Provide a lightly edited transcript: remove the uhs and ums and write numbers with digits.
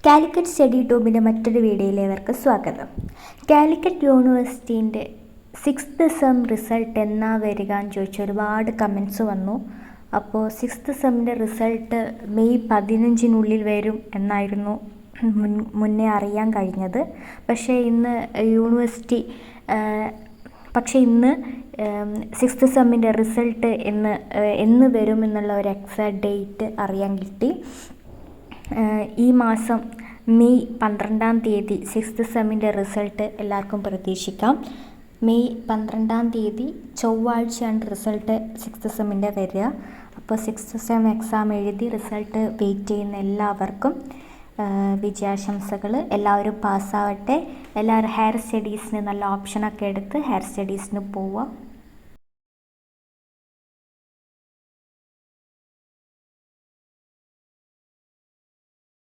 Calicut study ട്യൂബിൻ്റെ മറ്റൊരു വീഡിയോയിലേവർക്ക് സ്വാഗതം. Calicut യൂണിവേഴ്സിറ്റീൻ്റെ 6th sem result എന്നാ വരിക എന്ന് ചോദിച്ച് ഒരുപാട് കമൻസ് വന്നു. അപ്പോൾ 6th സെമ്മിൻ്റെ റിസൾട്ട് മെയ് 15 വരും എന്നായിരുന്നു മുന്നേ അറിയാൻ കഴിഞ്ഞത്. പക്ഷേ ഇന്ന് യൂണിവേഴ്സിറ്റി ഇന്ന് 6th സെമ്മിൻ്റെ റിസൾട്ട് എന്ന് വരും എന്നുള്ള ഒരു എക്സാക്ട് ഡേറ്റ് അറിയാൻ കിട്ടി. ഈ മാസം മെയ് 12 6th സെമ്മിൻ്റെ റിസൾട്ട് എല്ലാവർക്കും പ്രതീക്ഷിക്കാം. മെയ് 12 ചൊവ്വാഴ്ചയാണ് റിസൾട്ട് 6th സെമ്മിൻ്റെ വരിക. അപ്പോൾ 6th സെം എക്സാം എഴുതി റിസൾട്ട് വെയിറ്റ് ചെയ്യുന്ന എല്ലാവർക്കും വിജയാശംസകൾ. എല്ലാവരും പാസ്സാവട്ടെ. എല്ലാവരും ഹയർ സ്റ്റഡീസിന് നല്ല ഓപ്ഷനൊക്കെ എടുത്ത് ഹയർ സ്റ്റഡീസിന് പോവുക.